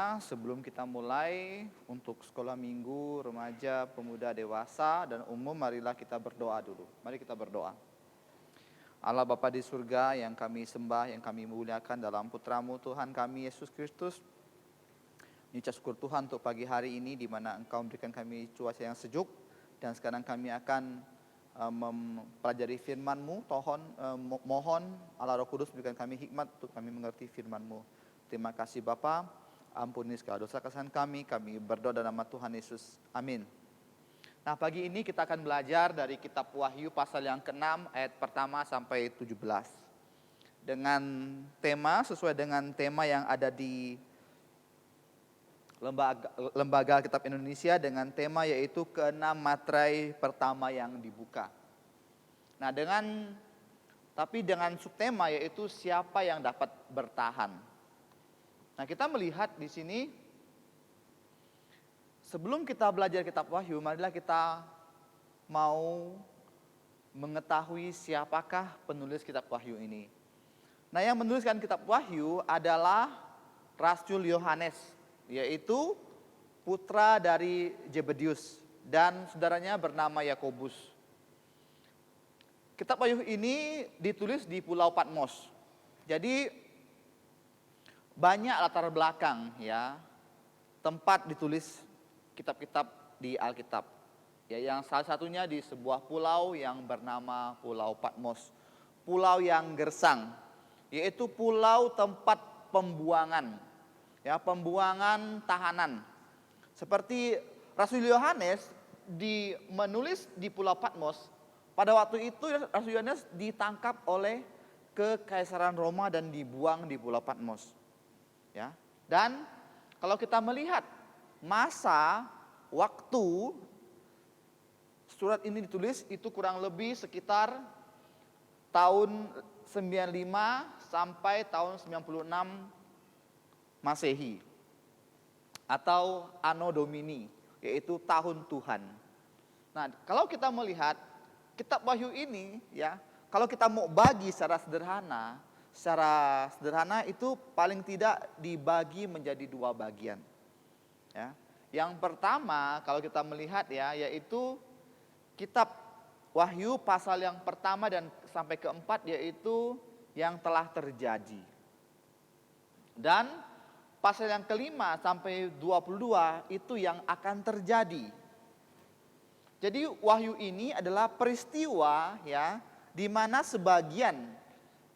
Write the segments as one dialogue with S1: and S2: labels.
S1: semuanya, sebelum kita mulai untuk sekolah minggu, remaja, pemuda, dewasa, dan umum, marilah kita berdoa dulu. Mari kita berdoa. Allah Bapa di surga yang kami sembah, yang kami muliakan dalam putra-Mu Tuhan kami Yesus Kristus. Mengucap syukur Tuhan untuk pagi hari ini di mana Engkau memberikan kami cuaca yang sejuk. Dan sekarang kami akan mempelajari firman-Mu. Mohon Allah Roh Kudus berikan kami hikmat untuk kami mengerti firman-Mu. Terima kasih Bapa, ampuni segala dosa kesalahan kami berdoa dalam nama Tuhan Yesus. Amin. Nah, pagi ini kita akan belajar dari kitab Wahyu pasal yang ke-6 ayat pertama sampai 17. Dengan tema, sesuai dengan tema yang ada di Lembaga Alkitab Indonesia dengan tema yaitu ke-6 materai pertama yang dibuka. Nah, tapi dengan subtema yaitu siapa yang dapat bertahan. Nah, kita melihat di sini sebelum kita belajar kitab Wahyu, marilah kita mau mengetahui siapakah penulis kitab Wahyu ini. Nah, yang menuliskan kitab Wahyu adalah Rasul Yohanes, yaitu putra dari Zebedius dan saudaranya bernama Yakobus. Kitab Wahyu ini ditulis di Pulau Patmos. Jadi banyak latar belakang ya, tempat ditulis kitab-kitab di Alkitab. Ya, yang salah satunya di sebuah pulau yang bernama Pulau Patmos. Pulau yang gersang, yaitu pulau tempat pembuangan. Ya, pembuangan tahanan. Seperti Rasul Yohanes menulis di Pulau Patmos. Pada waktu itu Rasul Yohanes ditangkap oleh Kekaisaran Roma dan dibuang di Pulau Patmos. Ya. Dan kalau kita melihat masa waktu surat ini ditulis itu kurang lebih sekitar tahun 95 sampai tahun 96 Masehi atau Anno Domini, yaitu tahun Tuhan. Nah, kalau kita melihat kitab Wahyu ini ya, kalau kita mau bagi secara sederhana itu paling tidak dibagi menjadi dua bagian. Ya. Yang pertama kalau kita melihat ya, yaitu kitab Wahyu pasal yang pertama dan sampai keempat, yaitu yang telah terjadi. Dan pasal yang kelima sampai 22 itu yang akan terjadi. Jadi Wahyu ini adalah peristiwa ya, di mana sebagian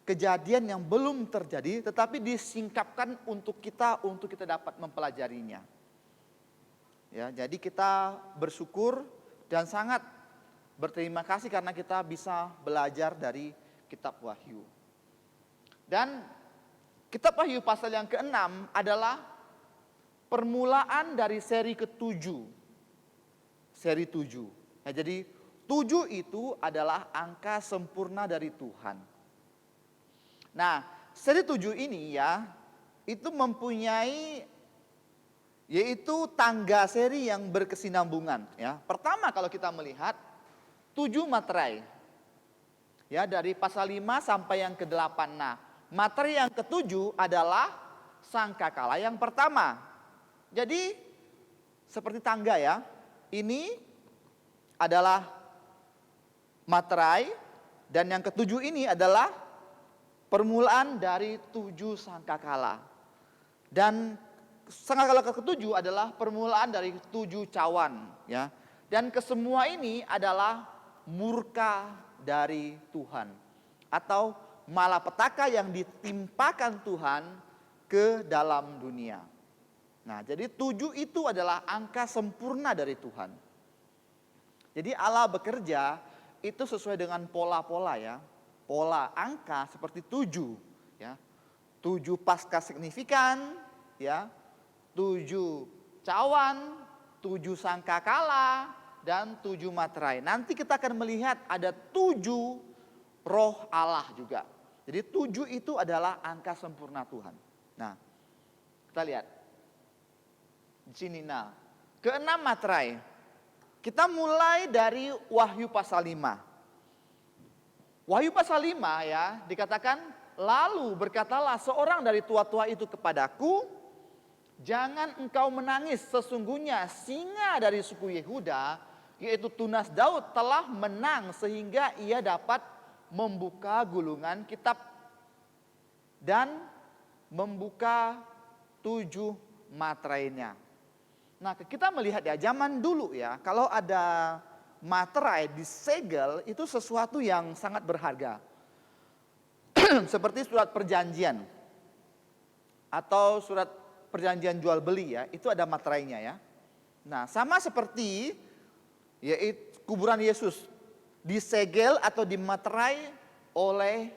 S1: kejadian yang belum terjadi tetapi disingkapkan untuk kita dapat mempelajarinya. Ya, jadi kita bersyukur dan sangat berterima kasih karena kita bisa belajar dari kitab Wahyu. Dan kitab Wahyu pasal yang ke-6 adalah permulaan dari seri ke-7. Seri 7. Nah, jadi 7 itu adalah angka sempurna dari Tuhan. Nah, seri 7 ini ya, itu mempunyai yaitu tangga seri yang berkesinambungan ya. Pertama kalau kita melihat 7 materai. Ya, dari pasal 5 sampai yang ke-8. Nah, materi yang ke-7 adalah sangkakala yang pertama. Jadi seperti tangga ya. Ini adalah materai dan yang ke-7 ini adalah permulaan dari 7 sangkakala. Dan sangkakala ke-7 adalah permulaan dari 7 cawan ya. Dan kesemua ini adalah murka dari Tuhan atau malapetaka yang ditimpakan Tuhan ke dalam dunia. Nah, jadi 7 itu adalah angka sempurna dari Tuhan. Jadi Allah bekerja itu sesuai dengan pola-pola ya. Pola angka seperti 7 ya. 7 pasca signifikan ya. 7 cawan, 7 sangkakala dan 7 materai. Nanti kita akan melihat ada 7 roh Allah juga. Jadi 7 itu adalah angka sempurna Tuhan. Nah, kita lihat di sini. Nah, ke-6 materai. Kita mulai dari Wahyu pasal 5. Wahyu pasal 5 ya, dikatakan, lalu berkatalah seorang dari tua-tua itu kepadaku, jangan engkau menangis, sesungguhnya singa dari suku Yehuda, yaitu tunas Daud, telah menang sehingga ia dapat membuka gulungan kitab dan membuka 7 materainya. Nah, kita melihat ya, zaman dulu ya, kalau ada materai disegel itu sesuatu yang sangat berharga. Seperti surat perjanjian atau surat perjanjian jual beli ya, itu ada materainya ya. Nah, sama seperti yaitu kuburan Yesus disegel atau dimaterai oleh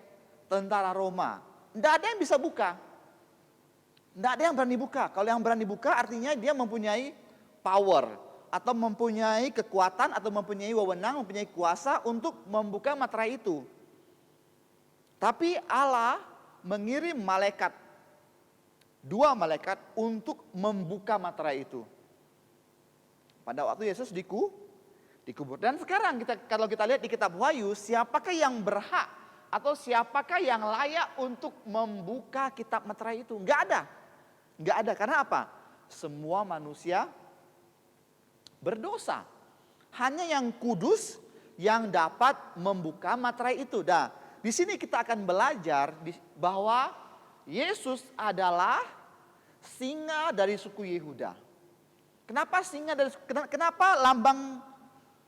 S1: tentara Roma. Tidak ada yang bisa buka. Tidak ada yang berani buka. Kalau yang berani buka artinya dia mempunyai power atau mempunyai kekuatan atau mempunyai wewenang, mempunyai kuasa untuk membuka materai itu. Tapi Allah mengirim malaikat, 2 malaikat untuk membuka materai itu. Pada waktu Yesus dikubur. Dan sekarang kalau kita lihat di kitab Wahyu, siapakah yang berhak atau siapakah yang layak untuk membuka kitab materai itu? Enggak ada. Enggak ada. Karena apa? Semua manusia berdosa. Hanya yang kudus yang dapat membuka materai itu. Nah, di sini kita akan belajar bahwa Yesus adalah singa dari suku Yehuda. Kenapa singa dari,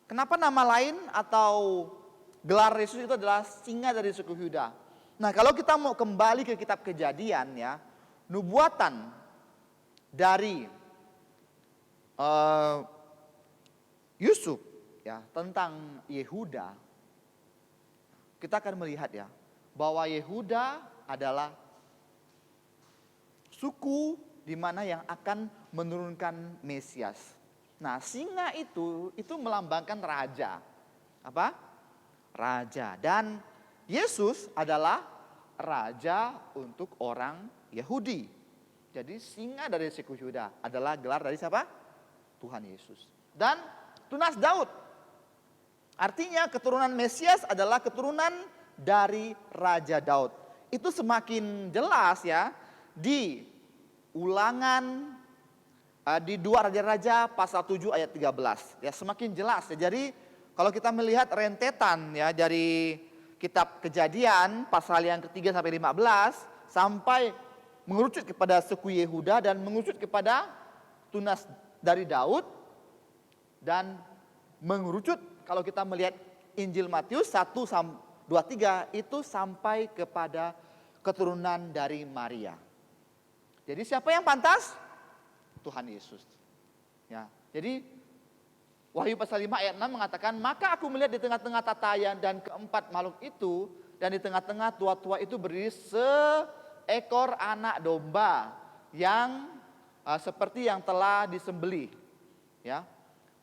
S1: kenapa nama lain atau gelar Yesus itu adalah singa dari suku Yehuda? Nah, kalau kita mau kembali ke kitab Kejadian ya, nubuatan dari Yusuf ya tentang Yehuda, kita akan melihat ya bahwa Yehuda adalah suku di mana yang akan menurunkan Mesias. Nah, singa itu melambangkan raja. Apa? Raja. Dan Yesus adalah raja untuk orang Yahudi. Jadi singa dari suku Yehuda adalah gelar dari siapa? Tuhan Yesus. Dan tunas Daud. Artinya keturunan Mesias adalah keturunan dari Raja Daud. Itu semakin jelas ya di Ulangan di 2 Raja-Raja pasal 7 ayat 13. Ya, semakin jelas ya. Jadi kalau kita melihat rentetan ya dari kitab Kejadian pasal yang ketiga sampai 15 sampai mengerucut kepada suku Yehuda dan mengerucut kepada tunas dari Daud dan mengerucut kalau kita melihat Injil Matius 1-23 itu sampai kepada keturunan dari Maria. Jadi siapa yang pantas? Tuhan Yesus. Ya. Jadi Wahyu pasal 5 ayat 6 mengatakan, maka aku melihat di tengah-tengah tatayan dan keempat makhluk itu, dan di tengah-tengah tua-tua itu berdiri seekor anak domba yang seperti yang telah disembelih. Ya.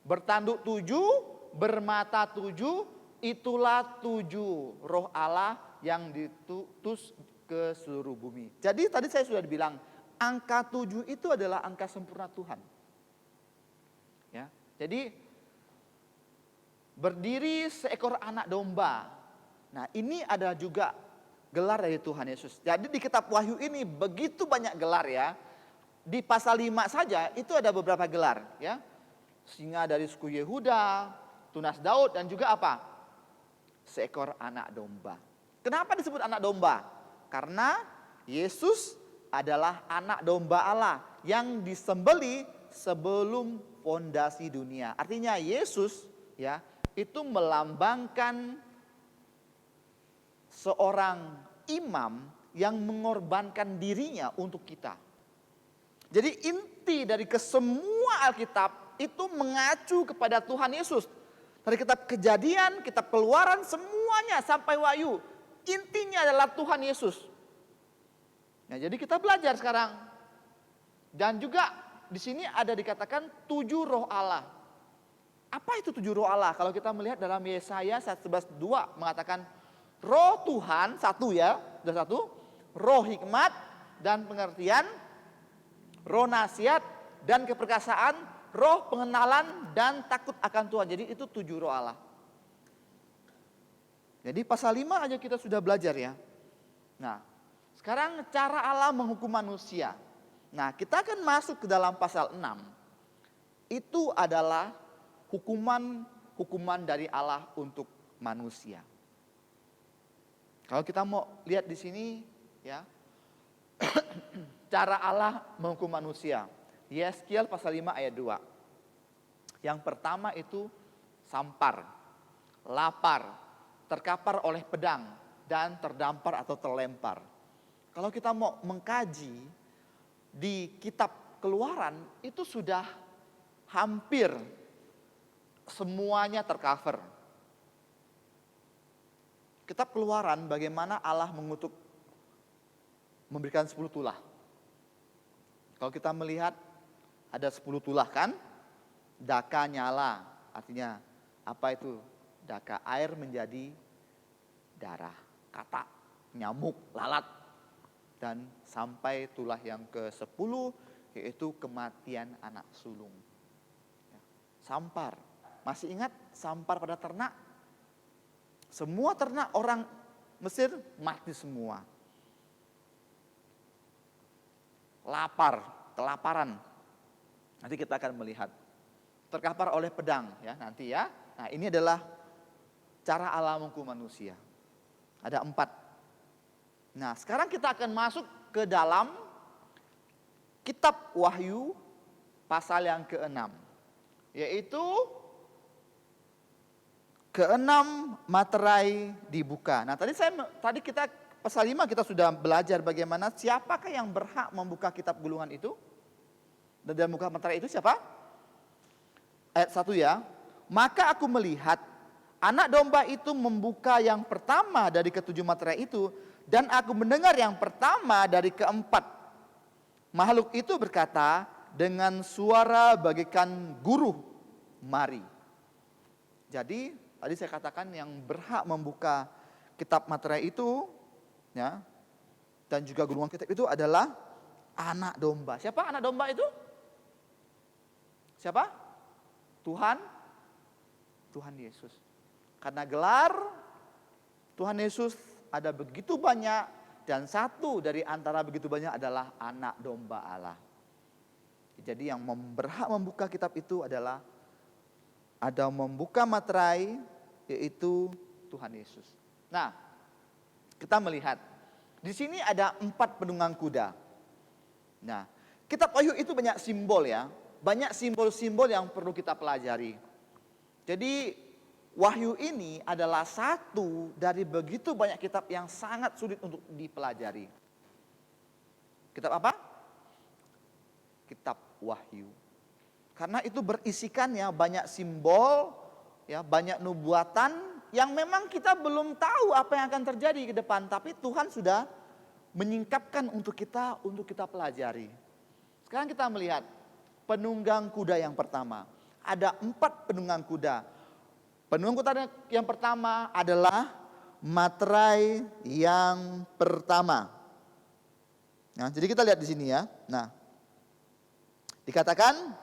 S1: Bertanduk 7, bermata 7, itulah 7 roh Allah yang diutus ke seluruh bumi. Jadi tadi saya sudah bilang, angka 7 itu adalah angka sempurna Tuhan. Ya, jadi berdiri seekor anak domba. Nah, ini ada juga gelar dari Tuhan Yesus. Jadi di kitab Wahyu ini begitu banyak gelar ya. Di pasal 5 saja itu ada beberapa gelar ya. Singa dari suku Yehuda, tunas Daud, dan juga apa? Seekor anak domba. Kenapa disebut anak domba? Karena Yesus adalah anak domba Allah yang disembelih sebelum fondasi dunia. Artinya Yesus ya itu melambangkan seorang imam yang mengorbankan dirinya untuk kita. Jadi inti dari kesemua Alkitab itu mengacu kepada Tuhan Yesus. Dari kitab Kejadian, kitab Keluaran, semuanya sampai Wahyu, intinya adalah Tuhan Yesus. Nah, jadi kita belajar sekarang. Dan juga di sini ada dikatakan 7 roh Allah. Apa itu 7 roh Allah? Kalau kita melihat dalam Yesaya 11:2 mengatakan roh Tuhan satu ya, sudah satu, roh hikmat dan pengertian, roh nasihat dan keperkasaan, roh pengenalan dan takut akan Tuhan. Jadi itu 7 roh Allah. Jadi pasal 5 aja kita sudah belajar ya. Nah, sekarang cara Allah menghukum manusia. Nah, kita akan masuk ke dalam pasal 6. Itu adalah hukuman dari Allah untuk manusia. Kalau kita mau lihat di sini ya, cara Allah menghukum manusia. Yeskiel pasal 5 ayat 2. Yang pertama itu sampar, lapar, terkapar oleh pedang, dan terdampar atau terlempar. Kalau kita mau mengkaji di kitab Keluaran, itu sudah hampir semuanya tercover. Kitab Keluaran bagaimana Allah mengutuk, memberikan 10 tulah. Kalau kita melihat ada 10 tulah kan, daka nyala, artinya apa itu? Daka, air menjadi darah, kata, nyamuk, lalat. Dan sampai tulah yang ke-10 yaitu kematian anak sulung. Sampar, masih ingat sampar pada ternak? Semua ternak orang Mesir mati semua. Lapar, kelaparan. Nanti kita akan melihat. Terkapar oleh pedang ya nanti ya. Nah, ini adalah cara Allah menghukum manusia. Ada 4. Nah, sekarang kita akan masuk ke dalam kitab Wahyu pasal yang ke-6. Yaitu ke-6 materai dibuka. Nah, tadi kita pasal 5 kita sudah belajar bagaimana siapakah yang berhak membuka kitab gulungan itu. Dan membuka materai itu siapa? Ayat 1 ya. Maka aku melihat anak domba itu membuka yang pertama dari ke-7 materai itu, dan aku mendengar yang pertama dari ke-4. Makhluk itu berkata dengan suara bagaikan guruh, mari. Jadi tadi saya katakan yang berhak membuka kitab materai itu ya, dan juga gulungan kitab itu adalah anak domba. Siapa anak domba itu? Siapa? Tuhan Yesus. Karena gelar Tuhan Yesus ada begitu banyak, dan satu dari antara begitu banyak adalah anak domba Allah. Jadi yang berhak membuka kitab itu adalah ada membuka materai, yaitu Tuhan Yesus. Nah, kita melihat di sini ada 4 penunggang kuda. Nah, kitab Wahyu itu banyak simbol ya. Banyak simbol-simbol yang perlu kita pelajari. Jadi Wahyu ini adalah satu dari begitu banyak kitab yang sangat sulit untuk dipelajari. Kitab apa? Kitab Wahyu. Karena itu berisikan ya banyak simbol, ya banyak nubuatan yang memang kita belum tahu apa yang akan terjadi ke depan, tapi Tuhan sudah menyingkapkan untuk kita pelajari. Sekarang kita melihat penunggang kuda yang pertama. Ada 4 penunggang kuda. Penunggang kuda yang pertama adalah materai yang pertama. Nah, jadi kita lihat di sini ya. Nah, dikatakan,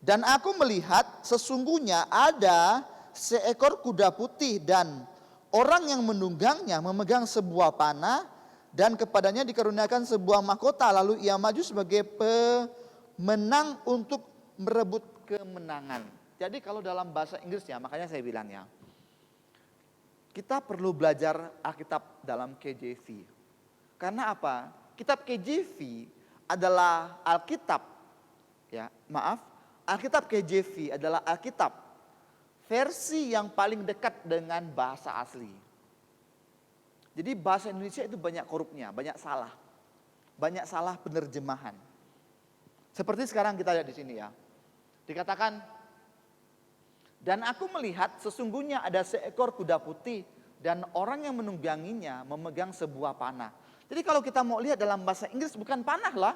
S1: dan aku melihat sesungguhnya ada seekor kuda putih dan orang yang menunggangnya memegang sebuah panah dan kepadanya dikaruniakan sebuah mahkota. Lalu ia maju sebagai pemenang untuk merebut kemenangan. Jadi kalau dalam bahasa Inggrisnya, makanya saya bilang ya, kita perlu belajar Alkitab dalam KJV. Karena apa? Kitab KJV adalah Alkitab, ya maaf, Alkitab KJV adalah Alkitab versi yang paling dekat dengan bahasa asli. Jadi bahasa Indonesia itu banyak korupnya, banyak salah penerjemahan. Seperti sekarang kita lihat di sini ya. Dikatakan, dan aku melihat sesungguhnya ada seekor kuda putih dan orang yang menungganginya memegang sebuah panah. Jadi kalau kita mau lihat dalam bahasa Inggris bukan panah lah.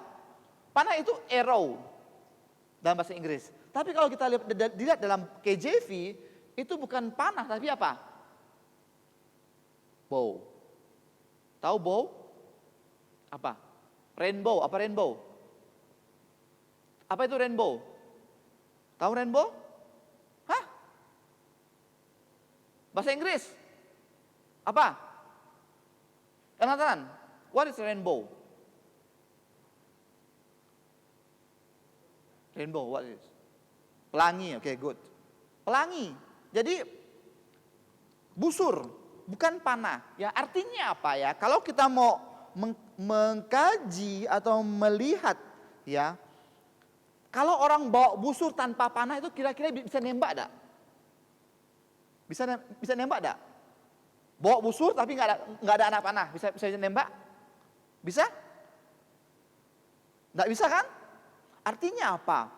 S1: Panah itu arrow dalam bahasa Inggris. Tapi kalau kita lihat dalam KJV itu bukan panah tapi apa? Bow. Tahu bow? Apa? Rainbow. Apa rainbow? Apa itu rainbow? Tahu rainbow? Hah? Bahasa Inggris? Apa? Jonathan, what is rainbow? Rainbow, what is? Pelangi, oke, good. Pelangi. Jadi busur, bukan panah. Ya, artinya apa ya? Kalau kita mau mengkaji atau melihat ya, kalau orang bawa busur tanpa panah itu kira-kira bisa nembak enggak? Bisa nembak enggak? Bawa busur tapi nggak ada anak panah, bisa nembak? Bisa? Nggak bisa kan? Artinya apa?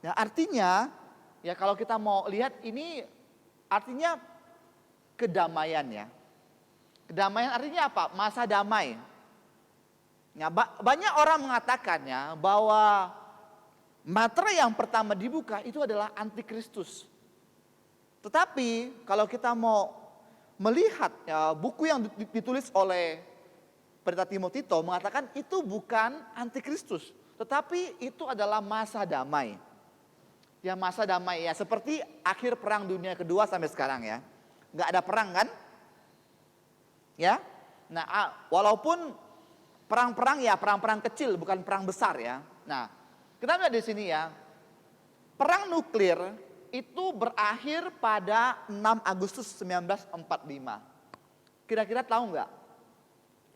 S1: Ya, artinya ya kalau kita mau lihat ini artinya kedamaian ya. Kedamaian artinya apa? Masa damai. Ya, banyak orang mengatakannya bahwa materai yang pertama dibuka itu adalah antikristus. Tetapi kalau kita mau melihat ya, buku yang ditulis oleh Pendeta Timothy mengatakan itu bukan antikristus, tetapi itu adalah masa damai. Ya, masa damai ya, seperti akhir perang dunia kedua sampai sekarang ya. Nggak ada perang kan? Ya. Nah, walaupun perang-perang ya perang-perang kecil bukan perang besar ya. Nah, kita lihat di sini ya. Perang nuklir itu berakhir pada 6 Agustus 1945. Kira-kira tahu nggak?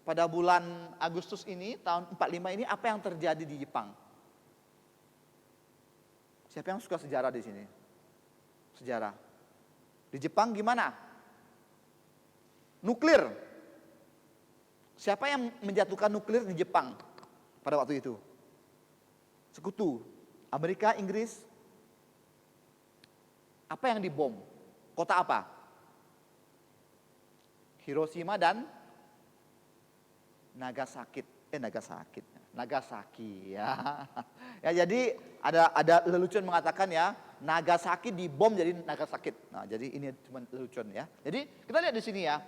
S1: Pada bulan Agustus ini, tahun 45 ini apa yang terjadi di Jepang? Siapa yang suka sejarah di sini? Sejarah. Di Jepang gimana? Nuklir. Siapa yang menjatuhkan nuklir di Jepang pada waktu itu? Sekutu. Amerika, Inggris. Apa yang dibom? Kota apa? Hiroshima dan Nagasaki ya. Ya, jadi ada lelucon mengatakan ya, Nagasaki dibom jadi Nagasaki. Nah, jadi ini cuma lelucon ya. Jadi kita lihat di sini ya.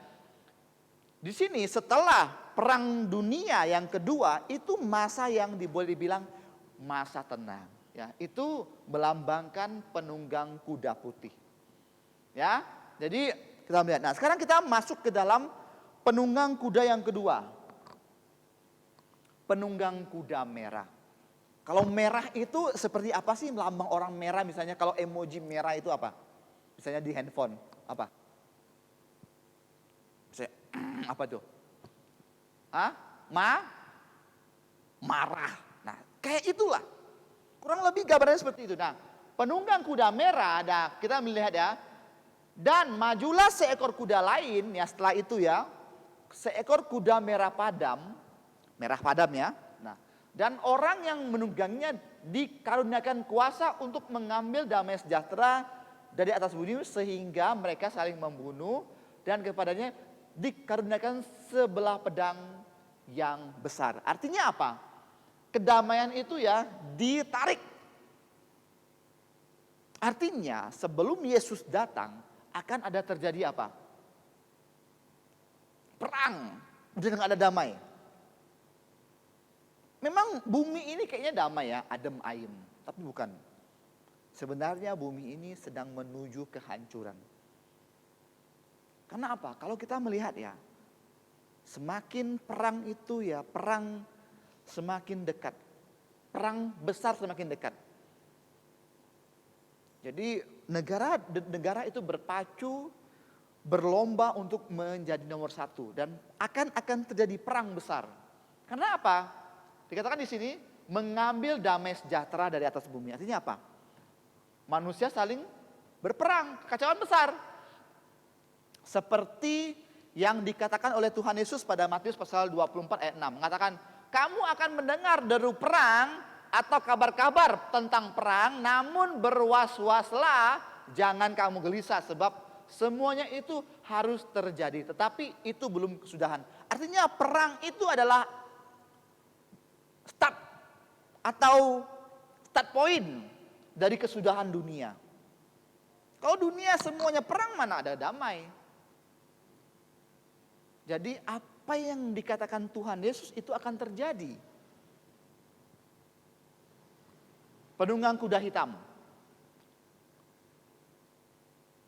S1: Di sini setelah Perang Dunia yang kedua itu masa yang boleh dibilang masa tenang ya. Itu melambangkan penunggang kuda putih. Ya. Jadi kita melihat. Nah, sekarang kita masuk ke dalam penunggang kuda yang kedua. Penunggang kuda merah. Kalau merah itu seperti apa sih lambang orang merah? Misalnya kalau emoji merah itu apa? Misalnya di handphone apa? Misalnya, apa tuh? Marah. Nah, kayak itulah. Kurang lebih gambarnya seperti itu. Nah, penunggang kuda merah, nah kita melihat ya. Dan majulah seekor kuda lain ya setelah itu ya. Seekor kuda merah padam ya. Nah, dan orang yang menungganginya dikaruniakan kuasa untuk mengambil damai sejahtera dari atas bumi sehingga mereka saling membunuh dan kepadanya dikaruniakan sebelah pedang yang besar. Artinya apa? Kedamaian itu ya ditarik. Artinya sebelum Yesus datang akan ada terjadi apa? Perang. Udah nggak ada damai. Memang bumi ini kayaknya damai ya, adem ayem. Tapi bukan. Sebenarnya bumi ini sedang menuju kehancuran. Karena apa? Kalau kita melihat ya, semakin perang itu ya, perang semakin dekat. Perang besar semakin dekat. Jadi negara itu berpacu, berlomba untuk menjadi nomor satu. Dan akan terjadi perang besar. Karena apa? Dikatakan di sini mengambil damai sejahtera dari atas bumi. Artinya apa? Manusia saling berperang, kekacauan besar. Seperti yang dikatakan oleh Tuhan Yesus pada Matius pasal 24 ayat 6. Mengatakan, kamu akan mendengar deru perang atau kabar-kabar tentang perang. Namun berwas-waslah, jangan kamu gelisah. Sebab semuanya itu harus terjadi. Tetapi itu belum kesudahan. Artinya perang itu adalah start atau start point dari kesudahan dunia. Kalau dunia semuanya perang, mana ada damai. Jadi apa yang dikatakan Tuhan Yesus itu akan terjadi. Penunggang kuda hitam.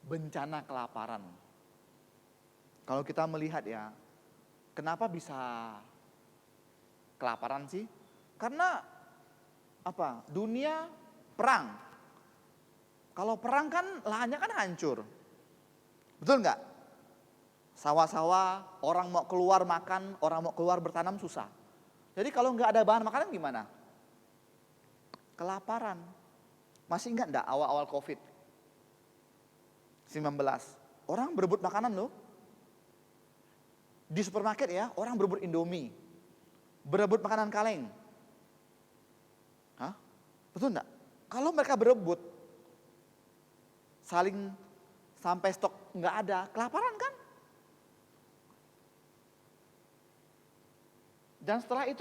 S1: Bencana kelaparan. Kalau kita melihat ya, kenapa bisa kelaparan sih? Karena apa? Dunia perang. Kalau perang kan lahannya kan hancur. Betul nggak? Sawah-sawah, orang mau keluar makan, orang mau keluar bertanam susah. Jadi kalau nggak ada bahan makanan gimana? Kelaparan. Masih ingat enggak awal-awal COVID-19? Orang berebut makanan loh. Di supermarket ya, orang berebut Indomie. Berebut makanan kaleng. Hah? Betul enggak? Kalau mereka berebut, saling sampai stok nggak ada, kelaparan kan? Dan setelah itu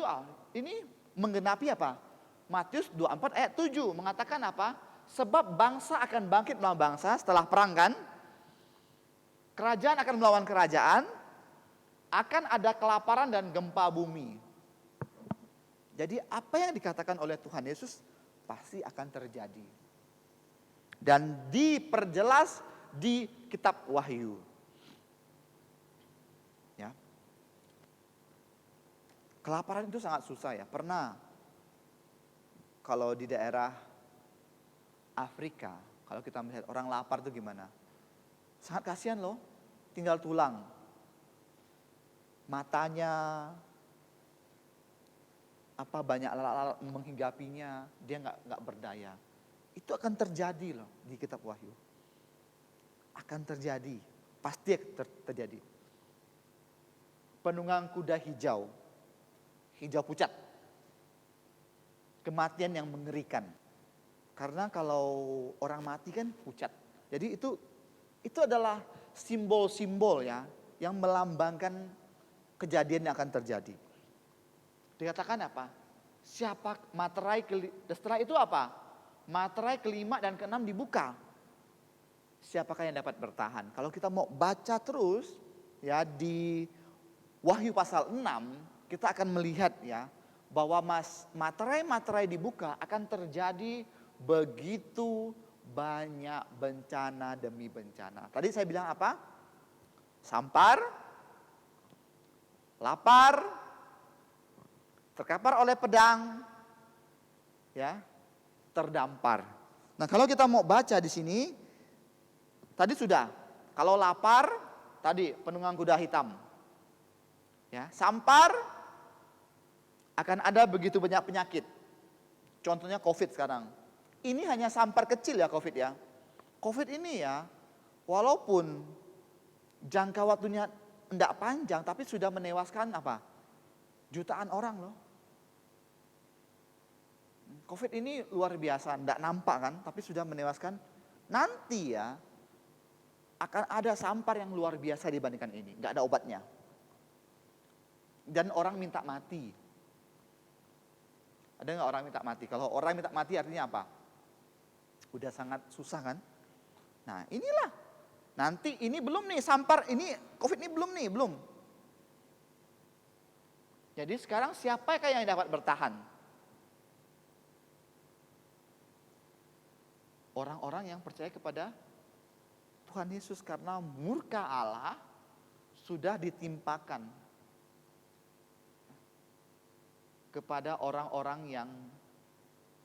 S1: ini menggenapi apa? Matius 24 ayat 7 mengatakan apa? Sebab bangsa akan bangkit melawan bangsa setelah perang kan? Kerajaan akan melawan kerajaan, akan ada kelaparan dan gempa bumi. Jadi apa yang dikatakan oleh Tuhan Yesus pasti akan terjadi. Dan diperjelas di kitab Wahyu. Ya. Kelaparan itu sangat susah ya. Pernah kalau di daerah Afrika, kalau kita melihat orang lapar itu gimana? Sangat kasihan loh, tinggal tulang. Matanya banyak lalat menghinggapinya, dia nggak berdaya. Itu akan terjadi loh di kitab Wahyu. Akan terjadi, pasti terjadi. Penunggang kuda hijau pucat. Kematian yang mengerikan. Karena kalau orang mati kan pucat. Jadi itu adalah simbol-simbol ya yang melambangkan kejadian yang akan terjadi. Dikatakan apa? Setelah itu apa? Materai kelima dan keenam dibuka. Siapakah yang dapat bertahan? Kalau kita mau baca terus ya di Wahyu pasal 6, kita akan melihat ya bahwa materai-materai dibuka akan terjadi begitu banyak bencana demi bencana. Tadi saya bilang apa? Sampar, lapar, terkapar oleh pedang, ya, terdampar. Nah, kalau kita mau baca di sini, tadi sudah. Kalau lapar, tadi penunggang kuda hitam. Ya, sampar akan ada begitu banyak penyakit. Contohnya COVID sekarang. Ini hanya sampar kecil ya COVID ya. COVID ini ya, walaupun jangka waktunya tidak panjang, tapi sudah menewaskan apa? Jutaan orang loh. COVID ini luar biasa, tidak nampak kan, tapi sudah menewaskan. Nanti ya, akan ada sampar yang luar biasa dibandingkan ini, nggak ada obatnya. Dan orang minta mati. Ada nggak orang minta mati? Kalau orang minta mati artinya apa? Udah sangat susah kan? Nah inilah, nanti ini belum nih sampar, ini COVID ini belum. Jadi sekarang siapa yang dapat bertahan? Orang-orang yang percaya kepada Tuhan Yesus, karena murka Allah sudah ditimpakan kepada orang-orang yang,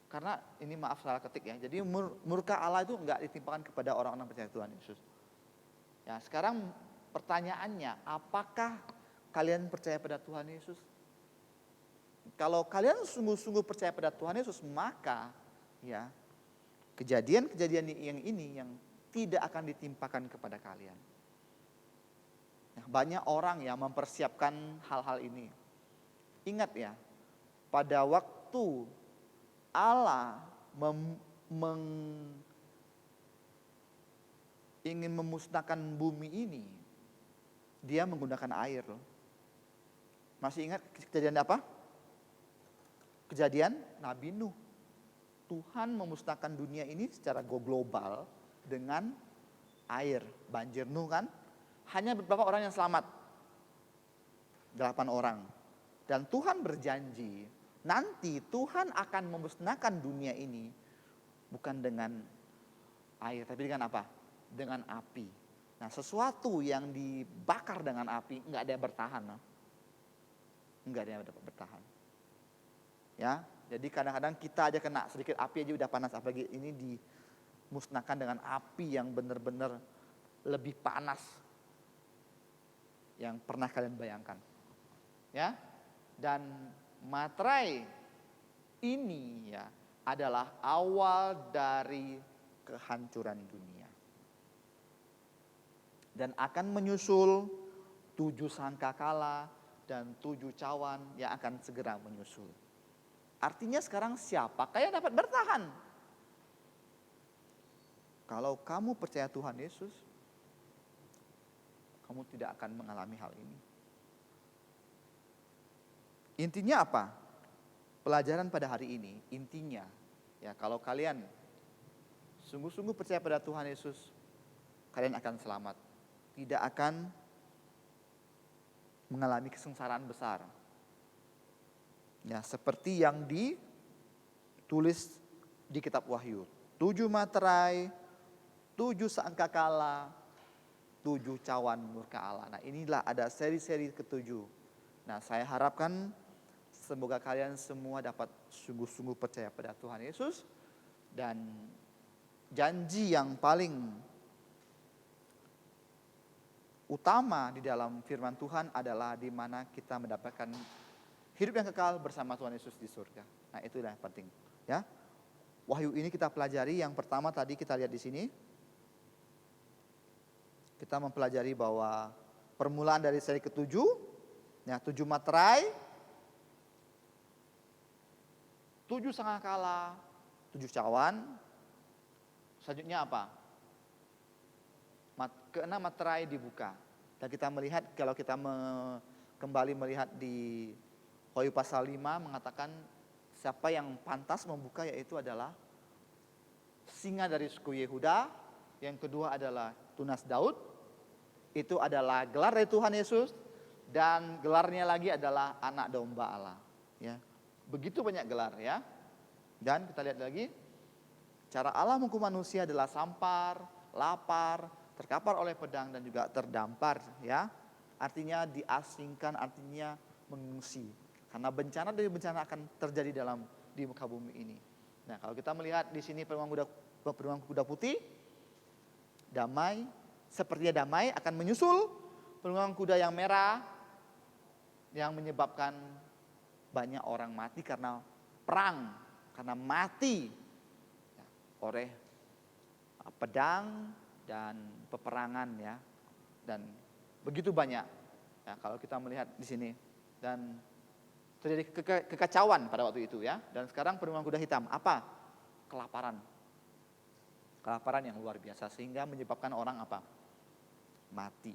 S1: karena ini maaf salah ketik ya. Jadi murka Allah itu enggak ditimpakan kepada orang-orang percaya Tuhan Yesus. Ya, sekarang pertanyaannya, apakah kalian percaya pada Tuhan Yesus? Kalau kalian sungguh-sungguh percaya pada Tuhan Yesus, maka ya kejadian-kejadian yang tidak akan ditimpakan kepada kalian. Nah, banyak orang yang mempersiapkan hal-hal ini. Ingat ya, pada waktu Allah ingin memusnahkan bumi ini, dia menggunakan air loh. Masih ingat kejadian apa? Kejadian Nabi Nuh. Tuhan memusnahkan dunia ini secara global dengan air, banjir Nuh kan. Hanya beberapa orang yang selamat, 8 orang. Dan Tuhan berjanji, nanti Tuhan akan memusnahkan dunia ini bukan dengan air, tapi dengan apa? Dengan api. Nah, sesuatu yang dibakar dengan api enggak ada yang bertahan. Enggak ada yang dapat bertahan. Ya, Jadi kadang-kadang kita aja kena sedikit api aja udah panas, apalagi ini dimusnahkan dengan api yang benar-benar lebih panas yang pernah kalian bayangkan. Ya. Dan materai ini ya adalah awal dari kehancuran dunia. Dan akan menyusul 7 sangkakala dan 7 cawan yang akan segera menyusul. Artinya sekarang siapakah yang dapat bertahan? Kalau kamu percaya Tuhan Yesus, kamu tidak akan mengalami hal ini. Intinya apa? Pelajaran pada hari ini, intinya ya kalau kalian sungguh-sungguh percaya pada Tuhan Yesus, kalian akan selamat. Tidak akan mengalami kesengsaraan besar. Ya, seperti yang ditulis di kitab Wahyu. 7 materai, 7 sangkakala, 7 cawan murka Allah. Nah, inilah ada seri-seri ke-7. Nah, saya harapkan semoga kalian semua dapat sungguh-sungguh percaya pada Tuhan Yesus. Dan janji yang paling utama di dalam firman Tuhan adalah di mana kita mendapatkan hidup yang kekal bersama Tuhan Yesus di surga. Nah, itulah yang penting, ya. Wahyu ini kita pelajari, yang pertama tadi kita lihat di sini. Kita mempelajari bahwa permulaan dari seri ke-7, ya, 7 materai, 7 sangkakala, 7 cawan. Selanjutnya apa? Ke-6 materai dibuka. Dan kita melihat, kalau kita kembali melihat di Wahyu pasal 5 mengatakan siapa yang pantas membuka, yaitu adalah singa dari suku Yehuda. Yang kedua adalah tunas Daud. Itu adalah gelar dari Tuhan Yesus. Dan gelarnya lagi adalah anak domba Allah. Ya. Begitu banyak gelar, ya. Dan kita lihat lagi, cara Allah menghukum manusia adalah sampar, lapar, terkapar oleh pedang, dan juga terdampar, ya. Artinya diasingkan, artinya mengungsi. Karena bencana dari bencana akan terjadi di muka bumi ini. Nah, kalau kita melihat di sini peruang kuda putih, damai, sepertinya damai akan menyusul peruang kuda yang merah yang menyebabkan banyak orang mati karena perang, karena mati oleh pedang dan peperangan, ya. Dan begitu banyak, ya, kalau kita melihat di sini. Dan terjadi kekacauan pada waktu itu, ya. Dan sekarang penurunan kuda hitam apa? Kelaparan. Kelaparan yang luar biasa sehingga menyebabkan orang apa? Mati.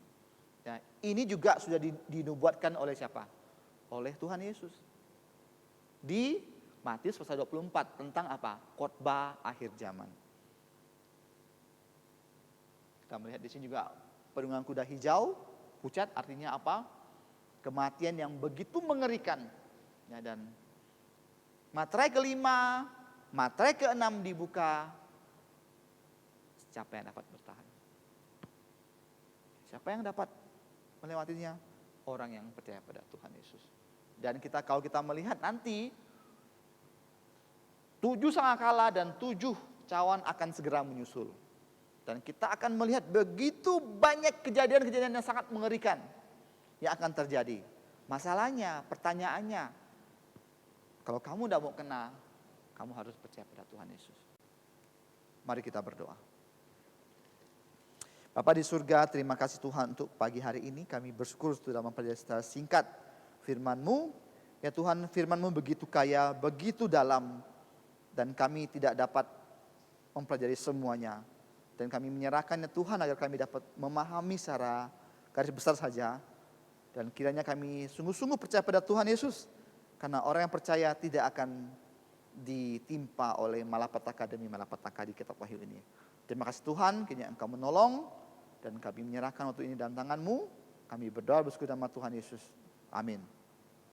S1: Ya, ini juga sudah dinubuatkan oleh siapa? Oleh Tuhan Yesus. Di Matius pasal 24 tentang apa? Khotbah akhir zaman. Kita melihat di sini juga penunggang kuda hijau, pucat, artinya apa? Kematian yang begitu mengerikan. Ya, dan materai ke-5, materai ke-6 dibuka. Siapa yang dapat bertahan? Siapa yang dapat melewatinya? Orang yang percaya pada Tuhan Yesus. Dan kalau kita melihat nanti 7 sangkakala dan 7 cawan akan segera menyusul. Dan kita akan melihat begitu banyak kejadian-kejadian yang sangat mengerikan yang akan terjadi. Masalahnya, pertanyaannya, kalau kamu tidak mau kena, kamu harus percaya pada Tuhan Yesus. Mari kita berdoa. Bapa di surga, terima kasih Tuhan untuk pagi hari ini. Kami bersyukur sudah mempelajari secara singkat firman-Mu. Ya Tuhan, firman-Mu begitu kaya, begitu dalam, dan kami tidak dapat mempelajari semuanya. Dan kami menyerahkannya Tuhan agar kami dapat memahami secara garis besar saja. Dan kiranya kami sungguh-sungguh percaya pada Tuhan Yesus. Karena orang yang percaya tidak akan ditimpa oleh malapetaka demi malapetaka di kitab Wahyu ini. Terima kasih Tuhan, kiranya Engkau menolong. Dan kami menyerahkan waktu ini dalam tangan-Mu. Kami berdoa bersyukur nama Tuhan Yesus. Amin.